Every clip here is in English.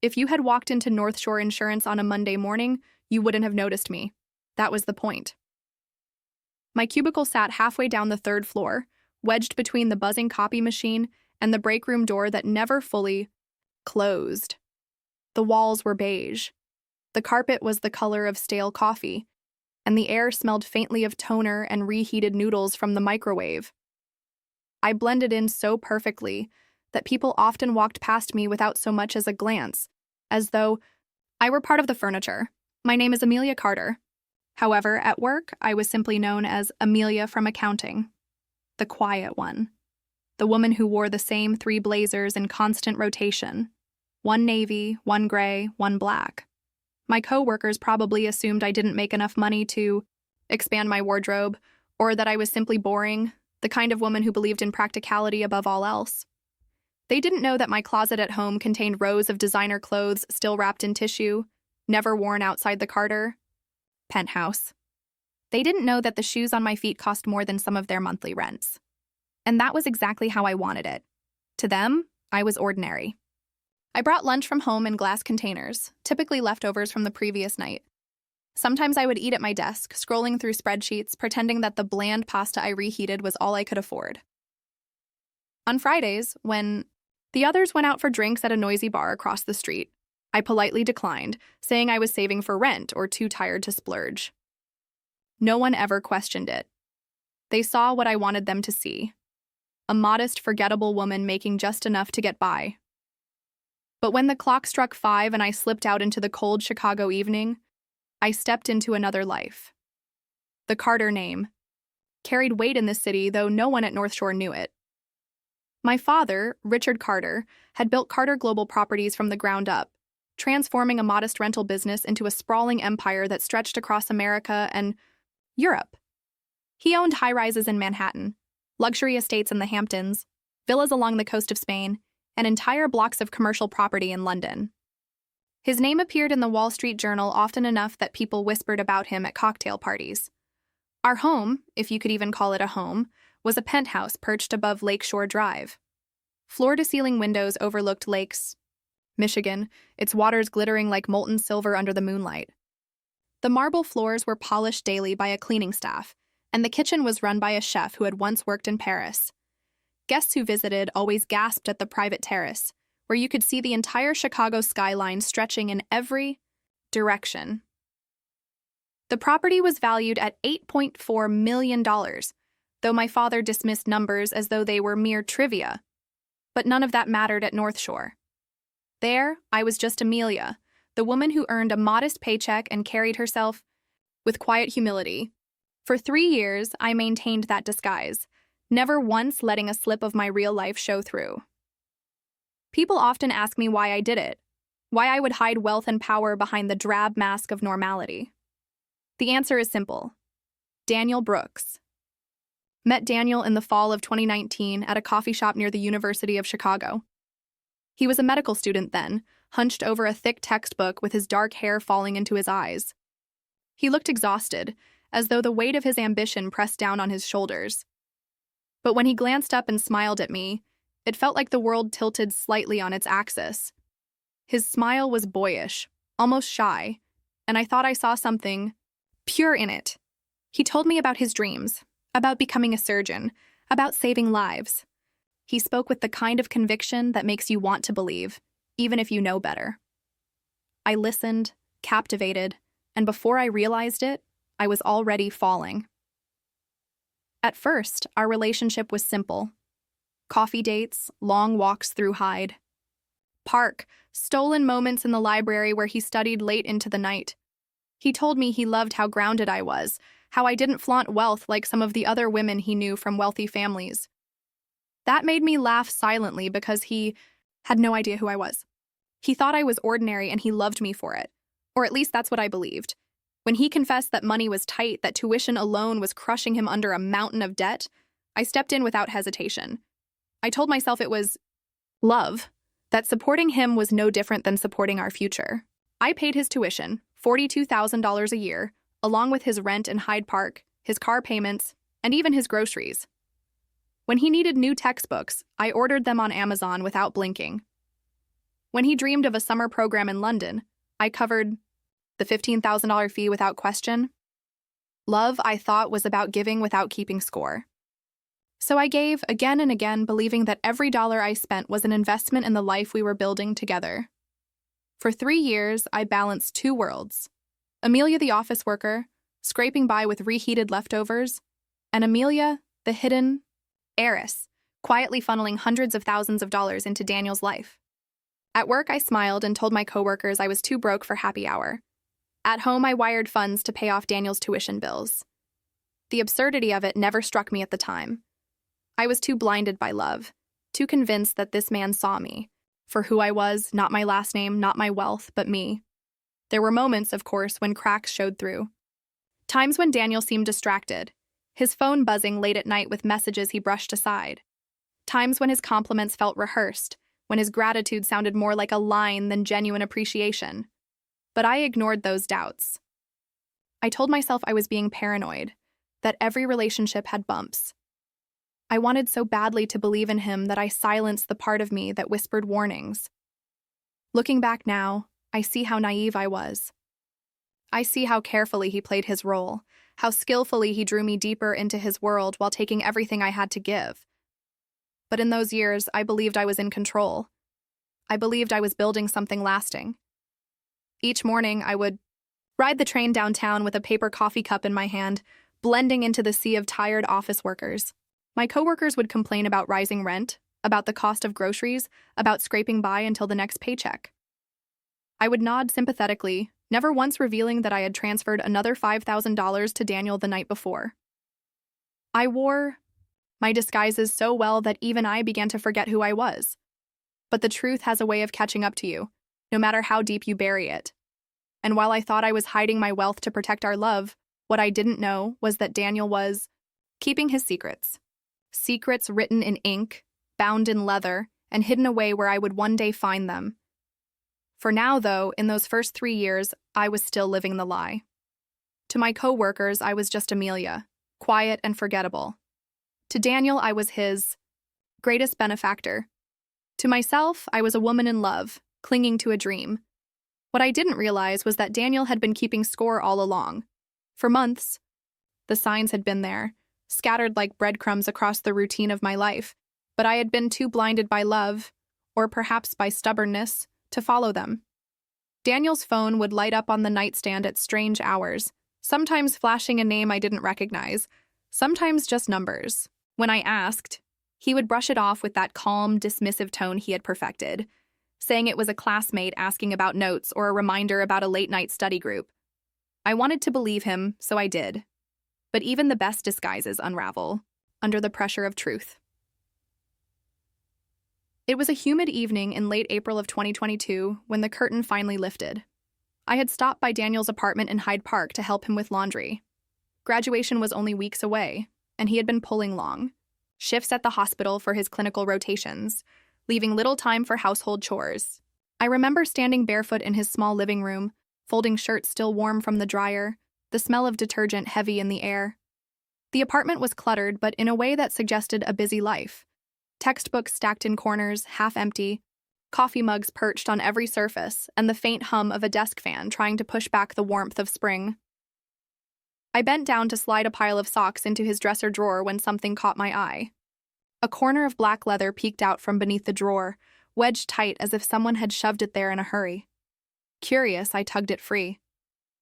If you had walked into North Shore Insurance on a Monday morning, you wouldn't have noticed me. That was the point. My cubicle sat halfway down the third floor, wedged between the buzzing copy machine and the break room door that never fully closed. The walls were beige. The carpet was the color of stale coffee, and the air smelled faintly of toner and reheated noodles from the microwave. I blended in so perfectly that people often walked past me without so much as a glance, as though I were part of the furniture. My name is Amelia Carter. However, at work, I was simply known as Amelia from accounting, the quiet one, the woman who wore the same 3 blazers in constant rotation, one navy, one gray, one black. My coworkers probably assumed I didn't make enough money to expand my wardrobe, or that I was simply boring, the kind of woman who believed in practicality above all else. They didn't know that my closet at home contained rows of designer clothes still wrapped in tissue, never worn outside the Carter penthouse. They didn't know that the shoes on my feet cost more than some of their monthly rents. And that was exactly how I wanted it. To them, I was ordinary. I brought lunch from home in glass containers, typically leftovers from the previous night. Sometimes I would eat at my desk, scrolling through spreadsheets, pretending that the bland pasta I reheated was all I could afford. On Fridays, when the others went out for drinks at a noisy bar across the street, I politely declined, saying I was saving for rent or too tired to splurge. No one ever questioned it. They saw what I wanted them to see: a modest, forgettable woman making just enough to get by. But when the clock struck 5 and I slipped out into the cold Chicago evening, I stepped into another life. The Carter name carried weight in the city, though no one at North Shore knew it. My father, Richard Carter, had built Carter Global Properties from the ground up, transforming a modest rental business into a sprawling empire that stretched across America and Europe. He owned high-rises in Manhattan, luxury estates in the Hamptons, villas along the coast of Spain, and entire blocks of commercial property in London. His name appeared in the Wall Street Journal often enough that people whispered about him at cocktail parties. Our home, if you could even call it a home, was a penthouse perched above Lakeshore Drive. Floor-to-ceiling windows overlooked Lakes Michigan, its waters glittering like molten silver under the moonlight. The marble floors were polished daily by a cleaning staff, and the kitchen was run by a chef who had once worked in Paris. Guests who visited always gasped at the private terrace, where you could see the entire Chicago skyline stretching in every direction. The property was valued at $8.4 million, though my father dismissed numbers as though they were mere trivia. But none of that mattered at North Shore. There, I was just Amelia, the woman who earned a modest paycheck and carried herself with quiet humility. For 3 years, I maintained that disguise, never once letting a slip of my real life show through. People often ask me why I did it, why I would hide wealth and power behind the drab mask of normality. The answer is simple. Daniel Brooks. Met Daniel in the fall of 2019 at a coffee shop near the University of Chicago. He was a medical student then, hunched over a thick textbook with his dark hair falling into his eyes. He looked exhausted, as though the weight of his ambition pressed down on his shoulders. But when he glanced up and smiled at me, it felt like the world tilted slightly on its axis. His smile was boyish, almost shy, and I thought I saw something pure in it. He told me about his dreams, about becoming a surgeon, about saving lives. He spoke with the kind of conviction that makes you want to believe, even if you know better. I listened, captivated, and before I realized it, I was already falling. At first, our relationship was simple. Coffee dates, long walks through Hyde Park, stolen moments in the library where he studied late into the night. He told me he loved how grounded I was, how I didn't flaunt wealth like some of the other women he knew from wealthy families. That made me laugh silently because he had no idea who I was. He thought I was ordinary and he loved me for it. Or at least that's what I believed. When he confessed that money was tight, that tuition alone was crushing him under a mountain of debt, I stepped in without hesitation. I told myself it was love, that supporting him was no different than supporting our future. I paid his tuition, $42,000 a year, along with his rent in Hyde Park, his car payments, and even his groceries. When he needed new textbooks, I ordered them on Amazon without blinking. When he dreamed of a summer program in London, I covered the $15,000 fee without question. Love, I thought, was about giving without keeping score. So I gave again and again, believing that every dollar I spent was an investment in the life we were building together. For 3 years, I balanced two worlds. Amelia, the office worker, scraping by with reheated leftovers, and Amelia, the hidden heiress, quietly funneling hundreds of thousands of dollars into Daniel's life. At work, I smiled and told my coworkers I was too broke for happy hour. At home, I wired funds to pay off Daniel's tuition bills. The absurdity of it never struck me at the time. I was too blinded by love, too convinced that this man saw me, for who I was, not my last name, not my wealth, but me. There were moments, of course, when cracks showed through. Times when Daniel seemed distracted, his phone buzzing late at night with messages he brushed aside. Times when his compliments felt rehearsed, when his gratitude sounded more like a line than genuine appreciation. But I ignored those doubts. I told myself I was being paranoid, that every relationship had bumps. I wanted so badly to believe in him that I silenced the part of me that whispered warnings. Looking back now, I see how naive I was. I see how carefully he played his role, how skillfully he drew me deeper into his world while taking everything I had to give. But in those years, I believed I was in control. I believed I was building something lasting. Each morning, I would ride the train downtown with a paper coffee cup in my hand, blending into the sea of tired office workers. My coworkers would complain about rising rent, about the cost of groceries, about scraping by until the next paycheck. I would nod sympathetically, never once revealing that I had transferred another $5,000 to Daniel the night before. I wore my disguises so well that even I began to forget who I was. But the truth has a way of catching up to you, no matter how deep you bury it. And while I thought I was hiding my wealth to protect our love, what I didn't know was that Daniel was keeping his secrets. Secrets written in ink, bound in leather, and hidden away where I would one day find them. For now, though, in those first 3 years, I was still living the lie. To my co-workers, I was just Amelia, quiet and forgettable. To Daniel, I was his greatest benefactor. To myself, I was a woman in love, clinging to a dream. What I didn't realize was that Daniel had been keeping score all along. For months, the signs had been there, scattered like breadcrumbs across the routine of my life, but I had been too blinded by love, or perhaps by stubbornness, to follow them. Daniel's phone would light up on the nightstand at strange hours, sometimes flashing a name I didn't recognize, sometimes just numbers. When I asked, he would brush it off with that calm, dismissive tone he had perfected, saying it was a classmate asking about notes or a reminder about a late-night study group. I wanted to believe him, so I did. But even the best disguises unravel under the pressure of truth. It was a humid evening in late April of 2022 when the curtain finally lifted. I had stopped by Daniel's apartment in Hyde Park to help him with laundry. Graduation was only weeks away, and he had been pulling long shifts at the hospital for his clinical rotations, leaving little time for household chores. I remember standing barefoot in his small living room, folding shirts still warm from the dryer, the smell of detergent heavy in the air. The apartment was cluttered, but in a way that suggested a busy life. Textbooks stacked in corners, half empty, coffee mugs perched on every surface, and the faint hum of a desk fan trying to push back the warmth of spring. I bent down to slide a pile of socks into his dresser drawer when something caught my eye. A corner of black leather peeked out from beneath the drawer, wedged tight as if someone had shoved it there in a hurry. Curious, I tugged it free.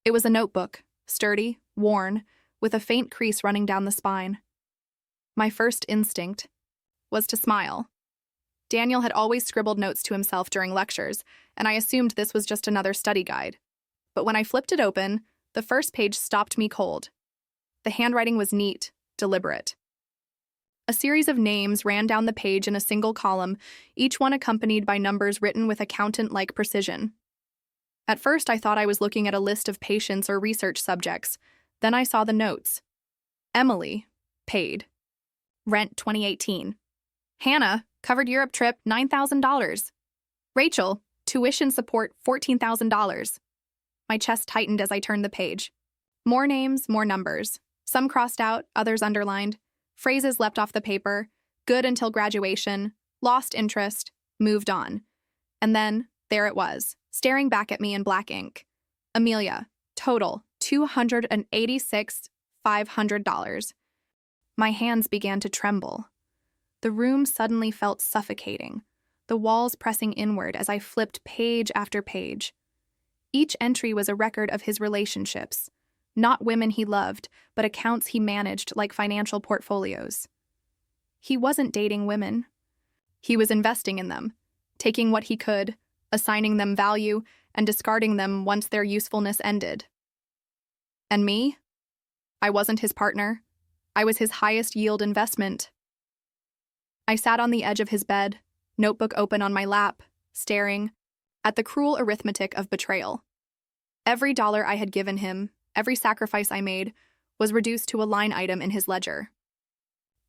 It was a notebook, sturdy, worn, with a faint crease running down the spine. My first instinct was to smile. Daniel had always scribbled notes to himself during lectures, and I assumed this was just another study guide. But when I flipped it open, the first page stopped me cold. The handwriting was neat, deliberate. A series of names ran down the page in a single column, each one accompanied by numbers written with accountant-like precision. At first, I thought I was looking at a list of patients or research subjects. Then I saw the notes. Emily, paid. Rent 2018. Hannah, covered Europe trip, $9,000. Rachel, tuition support, $14,000. My chest tightened as I turned the page. More names, more numbers. Some crossed out, others underlined. Phrases leapt off the paper. Good until graduation. Lost interest. Moved on. And then, There it was, staring back at me in black ink. Amelia, total, $286,500. My hands began to tremble. The room suddenly felt suffocating, the walls pressing inward as I flipped page after page. Each entry was a record of his relationships, not women he loved, but accounts he managed like financial portfolios. He wasn't dating women. He was investing in them, taking what he could, assigning them value, and discarding them once their usefulness ended. And me? I wasn't his partner. I was his highest yield investment. I sat on the edge of his bed, notebook open on my lap, staring at the cruel arithmetic of betrayal. Every dollar I had given him, every sacrifice I made, was reduced to a line item in his ledger.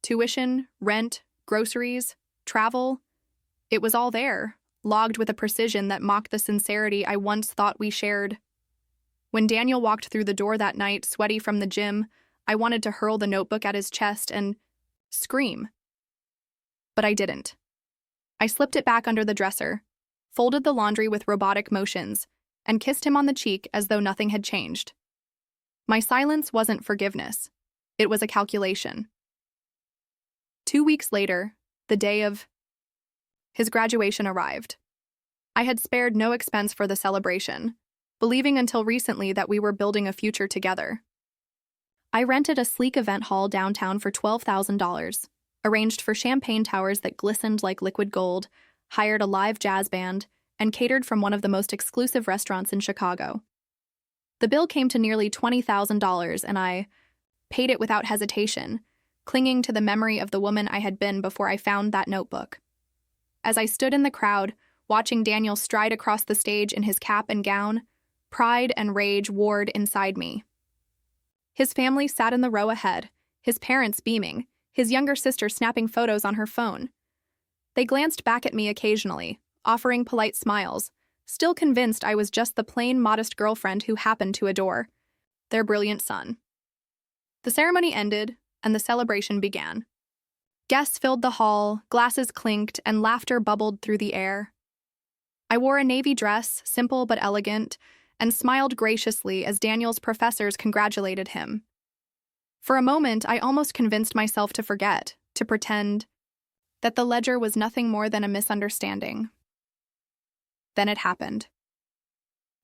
Tuition, rent, groceries, travel, it was all there, logged with a precision that mocked the sincerity I once thought we shared. When Daniel walked through the door that night, sweaty from the gym, I wanted to hurl the notebook at his chest and scream. But I didn't. I slipped it back under the dresser, folded the laundry with robotic motions, and kissed him on the cheek as though nothing had changed. My silence wasn't forgiveness. It was a calculation. 2 weeks later, the day of his graduation arrived. I had spared no expense for the celebration, believing until recently that we were building a future together. I rented a sleek event hall downtown for $12,000, arranged for champagne towers that glistened like liquid gold, hired a live jazz band, and catered from one of the most exclusive restaurants in Chicago. The bill came to nearly $20,000, and I paid it without hesitation, clinging to the memory of the woman I had been before I found that notebook. As I stood in the crowd, watching Daniel stride across the stage in his cap and gown, pride and rage warred inside me. His family sat in the row ahead, his parents beaming, his younger sister snapping photos on her phone. They glanced back at me occasionally, offering polite smiles, still convinced I was just the plain, modest girlfriend who happened to adore their brilliant son. The ceremony ended, and the celebration began. Guests filled the hall, glasses clinked, and laughter bubbled through the air. I wore a navy dress, simple but elegant, and smiled graciously as Daniel's professors congratulated him. For a moment, I almost convinced myself to forget, to pretend that the ledger was nothing more than a misunderstanding. Then it happened.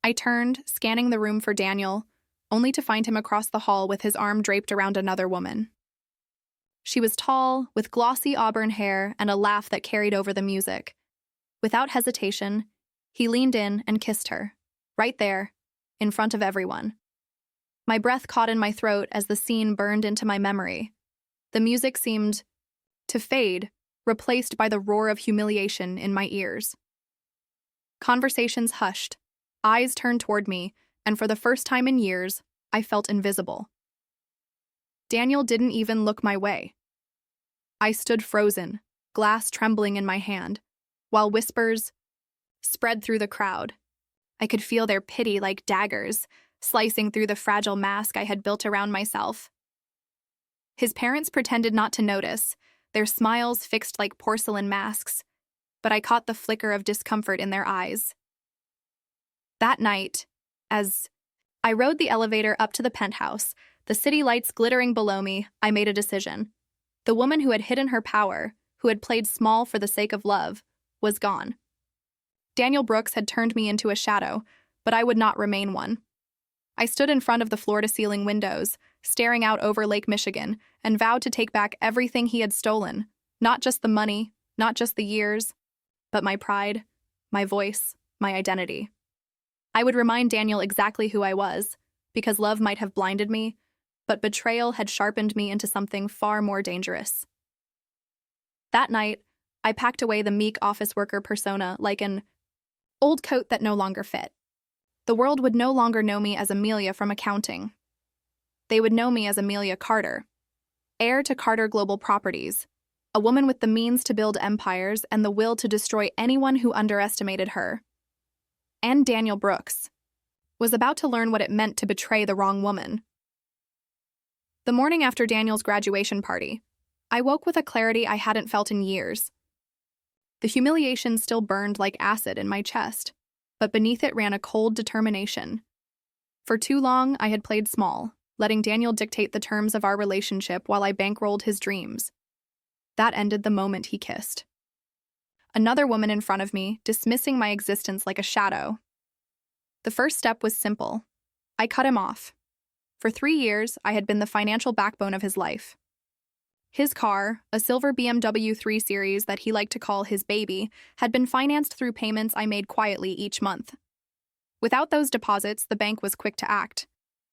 I turned, scanning the room for Daniel, only to find him across the hall with his arm draped around another woman. She was tall, with glossy auburn hair and a laugh that carried over the music. Without hesitation, he leaned in and kissed her, right there, in front of everyone. My breath caught in my throat as the scene burned into my memory. The music seemed to fade, replaced by the roar of humiliation in my ears. Conversations hushed, eyes turned toward me, and for the first time in years, I felt invisible. Daniel didn't even look my way. I stood frozen, glass trembling in my hand, while whispers spread through the crowd. I could feel their pity like daggers, slicing through the fragile mask I had built around myself. His parents pretended not to notice, their smiles fixed like porcelain masks, but I caught the flicker of discomfort in their eyes. That night, as I rode the elevator up to the penthouse, the city lights glittering below me, I made a decision. The woman who had hidden her power, who had played small for the sake of love, was gone. Daniel Brooks had turned me into a shadow, but I would not remain one. I stood in front of the floor-to-ceiling windows, staring out over Lake Michigan, and vowed to take back everything he had stolen, not just the money, not just the years, but my pride, my voice, my identity. I would remind Daniel exactly who I was, because love might have blinded me, but betrayal had sharpened me into something far more dangerous. That night, I packed away the meek office worker persona like an old coat that no longer fit. The world would no longer know me as Amelia from accounting. They would know me as Amelia Carter, heir to Carter Global Properties, a woman with the means to build empires and the will to destroy anyone who underestimated her. And Daniel Brooks was about to learn what it meant to betray the wrong woman. The morning after Daniel's graduation party, I woke with a clarity I hadn't felt in years. The humiliation still burned like acid in my chest, but beneath it ran a cold determination. For too long, I had played small, letting Daniel dictate the terms of our relationship while I bankrolled his dreams. That ended the moment he kissed. Another woman in front of me, dismissing my existence like a shadow. The first step was simple. I cut him off. For 3 years, I had been the financial backbone of his life. His car, a silver BMW 3 Series that he liked to call his baby, had been financed through payments I made quietly each month. Without those deposits, the bank was quick to act.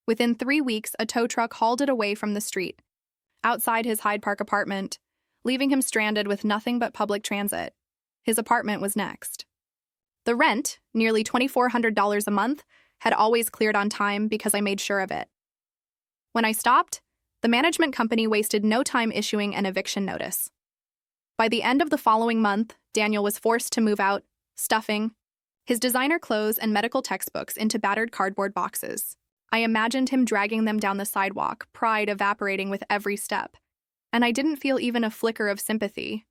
Within 3 weeks, a tow truck hauled it away from the street, outside his Hyde Park apartment, leaving him stranded with nothing but public transit. His apartment was next. The rent, nearly $2,400 a month, had always cleared on time because I made sure of it. When I stopped, the management company wasted no time issuing an eviction notice. By the end of the following month, Daniel was forced to move out, stuffing his designer clothes and medical textbooks into battered cardboard boxes. I imagined him dragging them down the sidewalk, pride evaporating with every step. And I didn't feel even a flicker of sympathy.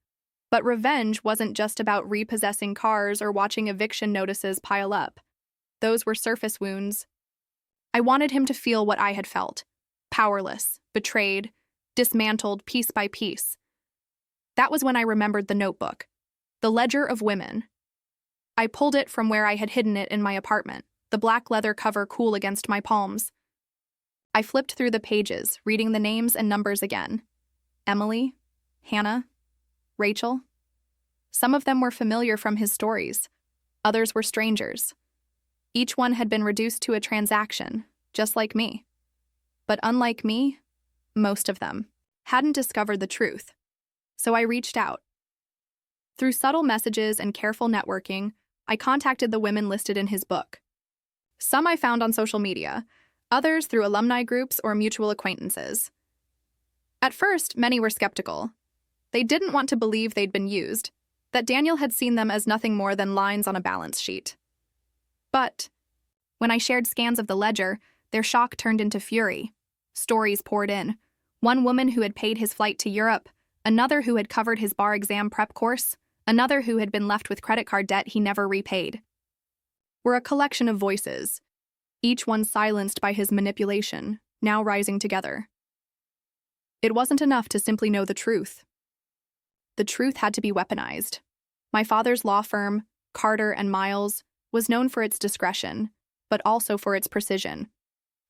But revenge wasn't just about repossessing cars or watching eviction notices pile up. Those were surface wounds. I wanted him to feel what I had felt. Powerless, betrayed, dismantled piece by piece. That was when I remembered the notebook, the ledger of women. I pulled it from where I had hidden it in my apartment, the black leather cover cool against my palms. I flipped through the pages, reading the names and numbers again. Emily, Hannah, Rachel. Some of them were familiar from his stories. Others were strangers. Each one had been reduced to a transaction, just like me. But unlike me, most of them hadn't discovered the truth. So I reached out. Through subtle messages and careful networking, I contacted the women listed in his book. Some I found on social media, others through alumni groups or mutual acquaintances. At first, many were skeptical. They didn't want to believe they'd been used, that Daniel had seen them as nothing more than lines on a balance sheet. But when I shared scans of the ledger, their shock turned into fury. Stories poured in. One woman who had paid his flight to Europe, another who had covered his bar exam prep course, another who had been left with credit card debt he never repaid. Were a collection of voices, each one silenced by his manipulation, now rising together. It wasn't enough to simply know the truth. The truth had to be weaponized. My father's law firm, Carter and Miles, was known for its discretion, but also for its precision.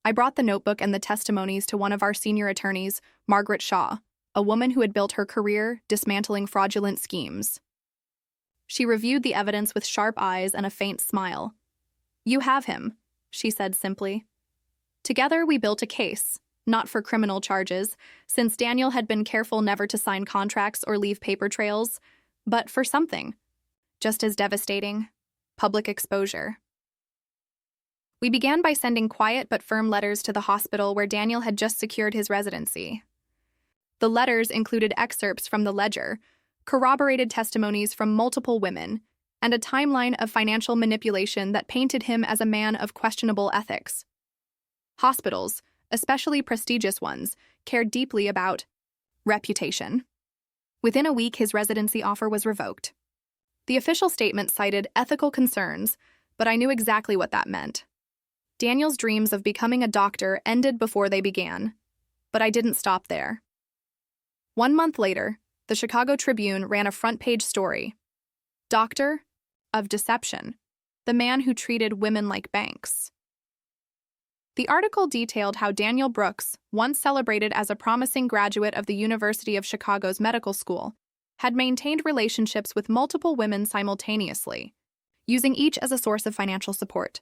I brought the notebook and the testimonies to one of our senior attorneys, Margaret Shaw, a woman who had built her career dismantling fraudulent schemes. She reviewed the evidence with sharp eyes and a faint smile. "You have him," she said simply. Together we built a case, not for criminal charges, since Daniel had been careful never to sign contracts or leave paper trails, but for something, just as devastating: public exposure. We began by sending quiet but firm letters to the hospital where Daniel had just secured his residency. The letters included excerpts from the ledger, corroborated testimonies from multiple women, and a timeline of financial manipulation that painted him as a man of questionable ethics. Hospitals, especially prestigious ones, cared deeply about reputation. Within a week, his residency offer was revoked. The official statement cited ethical concerns, but I knew exactly what that meant. Daniel's dreams of becoming a doctor ended before they began, but I didn't stop there. 1 month later, the Chicago Tribune ran a front-page story. Doctor of Deception, the man who treated women like banks. The article detailed how Daniel Brooks, once celebrated as a promising graduate of the University of Chicago's medical school, had maintained relationships with multiple women simultaneously, using each as a source of financial support.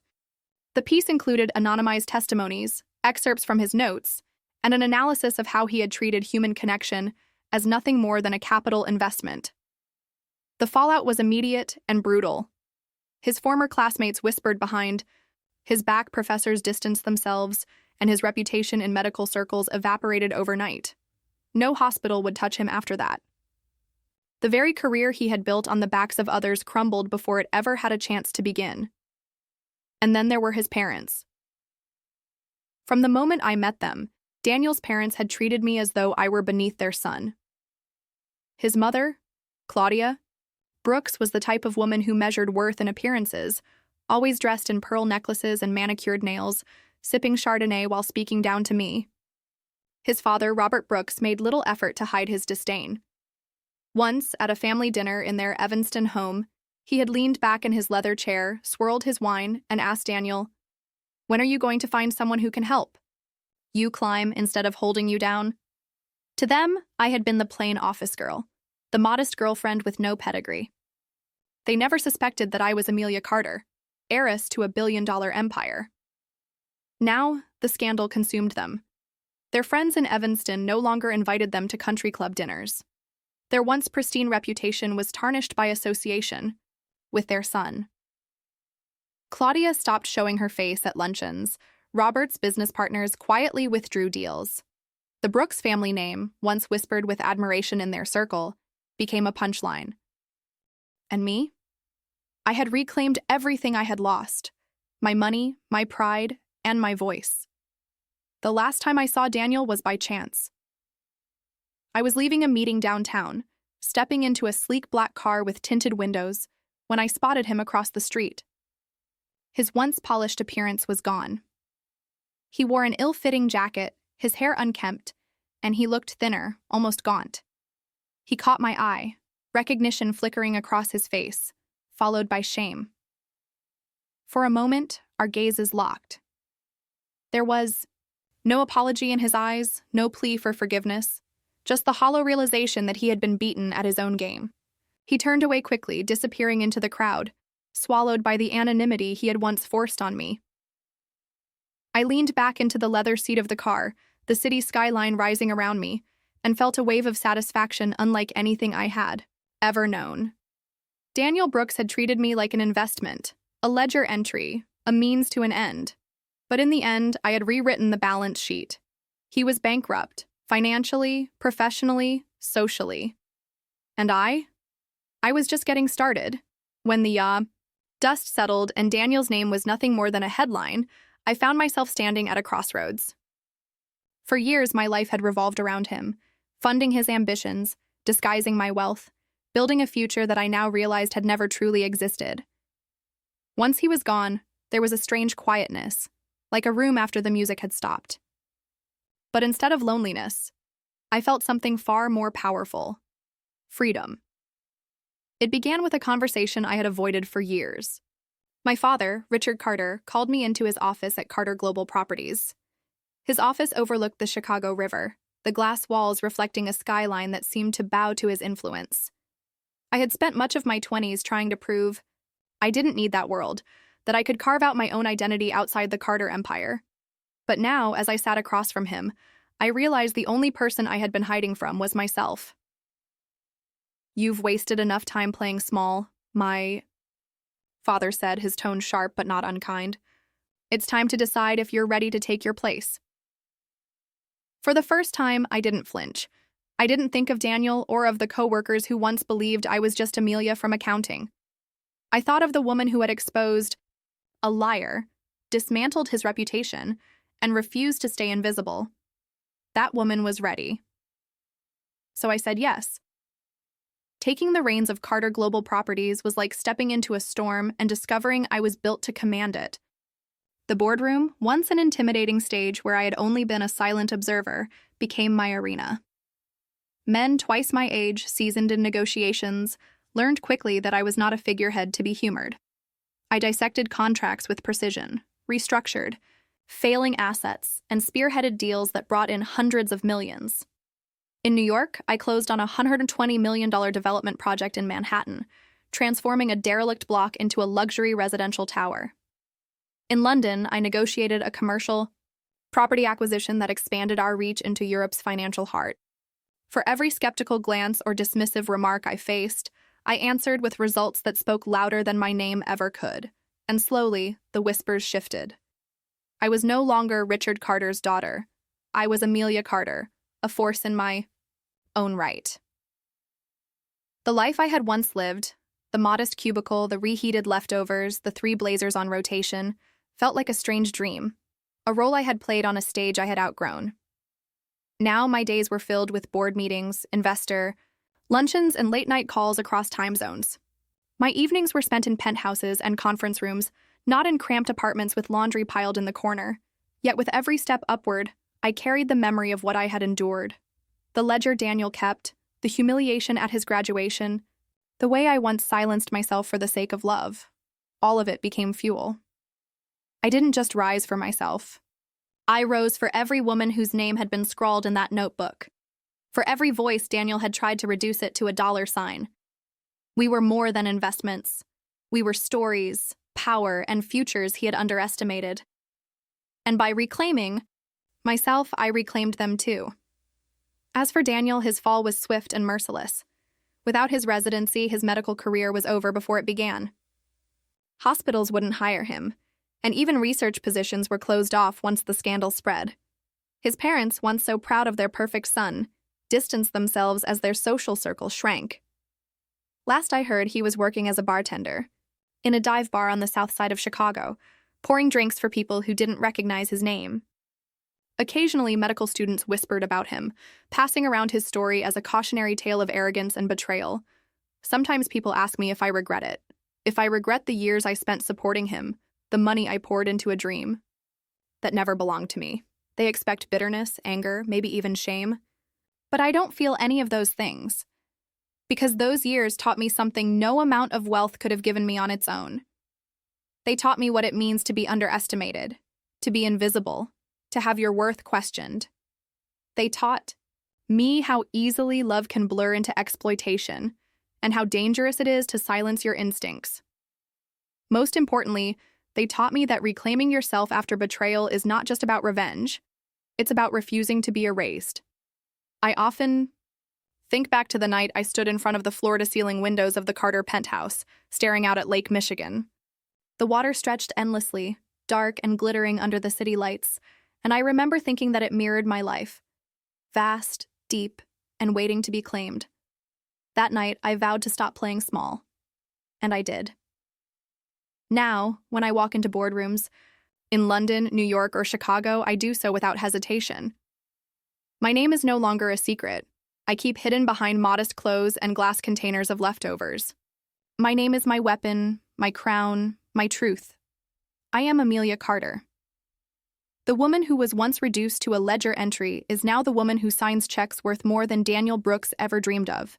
The piece included anonymized testimonies, excerpts from his notes, and an analysis of how he had treated human connection as nothing more than a capital investment. The fallout was immediate and brutal. His former classmates whispered behind his back, professors distanced themselves, and his reputation in medical circles evaporated overnight. No hospital would touch him after that. The very career he had built on the backs of others crumbled before it ever had a chance to begin. And then there were his parents. From the moment I met them, Daniel's parents had treated me as though I were beneath their son. His mother, Claudia Brooks, was the type of woman who measured worth in appearances, always dressed in pearl necklaces and manicured nails, sipping Chardonnay while speaking down to me. His father, Robert Brooks, made little effort to hide his disdain. Once, at a family dinner in their Evanston home, he had leaned back in his leather chair, swirled his wine, and asked Daniel, "When are you going to find someone who can help? You climb instead of holding you down?" To them, I had been the plain office girl, the modest girlfriend with no pedigree. They never suspected that I was Amelia Carter, heiress to a billion-dollar empire. Now, the scandal consumed them. Their friends in Evanston no longer invited them to country club dinners. Their once pristine reputation was tarnished by association with their son. Claudia stopped showing her face at luncheons. Robert's business partners quietly withdrew deals. The Brooks family name, once whispered with admiration in their circle, became a punchline. And me? I had reclaimed everything I had lost: my money, my pride, and my voice. The last time I saw Daniel was by chance. I was leaving a meeting downtown, stepping into a sleek black car with tinted windows, when I spotted him across the street. His once polished appearance was gone. He wore an ill-fitting jacket, his hair unkempt, and he looked thinner, almost gaunt. He caught my eye, recognition flickering across his face, followed by shame. For a moment, our gazes locked. There was no apology in his eyes, no plea for forgiveness, just the hollow realization that he had been beaten at his own game. He turned away quickly, disappearing into the crowd, swallowed by the anonymity he had once forced on me. I leaned back into the leather seat of the car, the city skyline rising around me, and felt a wave of satisfaction unlike anything I had ever known. Daniel Brooks had treated me like an investment, a ledger entry, a means to an end. But in the end, I had rewritten the balance sheet. He was bankrupt, financially, professionally, socially. And I was just getting started. When the dust settled and Daniel's name was nothing more than a headline, I found myself standing at a crossroads. For years, my life had revolved around him, funding his ambitions, disguising my wealth, building a future that I now realized had never truly existed. Once he was gone, there was a strange quietness, like a room after the music had stopped. But instead of loneliness, I felt something far more powerful: freedom. It began with a conversation I had avoided for years. My father, Richard Carter, called me into his office at Carter Global Properties. His office overlooked the Chicago River, the glass walls reflecting a skyline that seemed to bow to his influence. I had spent much of my 20s trying to prove I didn't need that world, that I could carve out my own identity outside the Carter empire. But now, as I sat across from him, I realized the only person I had been hiding from was myself. "You've wasted enough time playing small, my father said, his tone sharp but not unkind. "It's time to decide if you're ready to take your place." For the first time, I didn't flinch. I didn't think of Daniel or of the co-workers who once believed I was just Amelia from accounting. I thought of the woman who had exposed a liar, dismantled his reputation, and refused to stay invisible. That woman was ready. So I said yes. Taking the reins of Carter Global Properties was like stepping into a storm and discovering I was built to command it. The boardroom, once an intimidating stage where I had only been a silent observer, became my arena. Men twice my age, seasoned in negotiations, learned quickly that I was not a figurehead to be humored. I dissected contracts with precision, restructured, failing assets, and spearheaded deals that brought in hundreds of millions. In New York, I closed on a $120 million development project in Manhattan, transforming a derelict block into a luxury residential tower. In London, I negotiated a commercial property acquisition that expanded our reach into Europe's financial heart. For every skeptical glance or dismissive remark I faced, I answered with results that spoke louder than my name ever could, and slowly, the whispers shifted. I was no longer Richard Carter's daughter. I was Amelia Carter, a force in my own right. The life I had once lived, the modest cubicle, the reheated leftovers, the 3 blazers on rotation, felt like a strange dream, a role I had played on a stage I had outgrown. Now my days were filled with board meetings, investor, luncheons, and late-night calls across time zones. My evenings were spent in penthouses and conference rooms, not in cramped apartments with laundry piled in the corner. Yet with every step upward, I carried the memory of what I had endured. The ledger Daniel kept, the humiliation at his graduation, the way I once silenced myself for the sake of love. All of it became fuel. I didn't just rise for myself. I rose for every woman whose name had been scrawled in that notebook. For every voice Daniel had tried to reduce it to a dollar sign. We were more than investments. We were stories, power, and futures he had underestimated. And by reclaiming myself, I reclaimed them too. As for Daniel, his fall was swift and merciless. Without his residency, his medical career was over before it began. Hospitals wouldn't hire him, and even research positions were closed off once the scandal spread. His parents, once so proud of their perfect son, distanced themselves as their social circle shrank. Last I heard, he was working as a bartender in a dive bar on the south side of Chicago, pouring drinks for people who didn't recognize his name. Occasionally, medical students whispered about him, passing around his story as a cautionary tale of arrogance and betrayal. Sometimes people ask me if I regret it, if I regret the years I spent supporting him, the money I poured into a dream that never belonged to me. They expect bitterness, anger, maybe even shame. But I don't feel any of those things, because those years taught me something no amount of wealth could have given me on its own. They taught me what it means to be underestimated, to be invisible, to have your worth questioned. They taught me how easily love can blur into exploitation and how dangerous it is to silence your instincts. Most importantly, they taught me that reclaiming yourself after betrayal is not just about revenge. It's about refusing to be erased. I often think back to the night I stood in front of the floor-to-ceiling windows of the Carter penthouse, staring out at Lake Michigan. The water stretched endlessly, dark and glittering under the city lights, and I remember thinking that it mirrored my life, vast, deep, and waiting to be claimed. That night, I vowed to stop playing small, and I did. Now, when I walk into boardrooms, in London, New York, or Chicago, I do so without hesitation. My name is no longer a secret. I keep hidden behind modest clothes and glass containers of leftovers. My name is my weapon, my crown, my truth. I am Amelia Carter. The woman who was once reduced to a ledger entry is now the woman who signs checks worth more than Daniel Brooks ever dreamed of.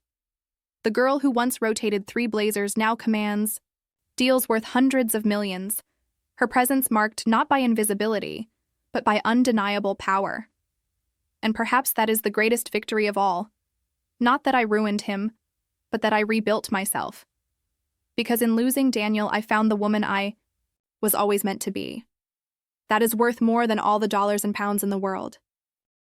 The girl who once rotated 3 blazers now commands deals worth hundreds of millions, her presence marked not by invisibility, but by undeniable power. And perhaps that is the greatest victory of all. Not that I ruined him, but that I rebuilt myself. Because in losing Daniel, I found the woman I was always meant to be. That is worth more than all the dollars and pounds in the world.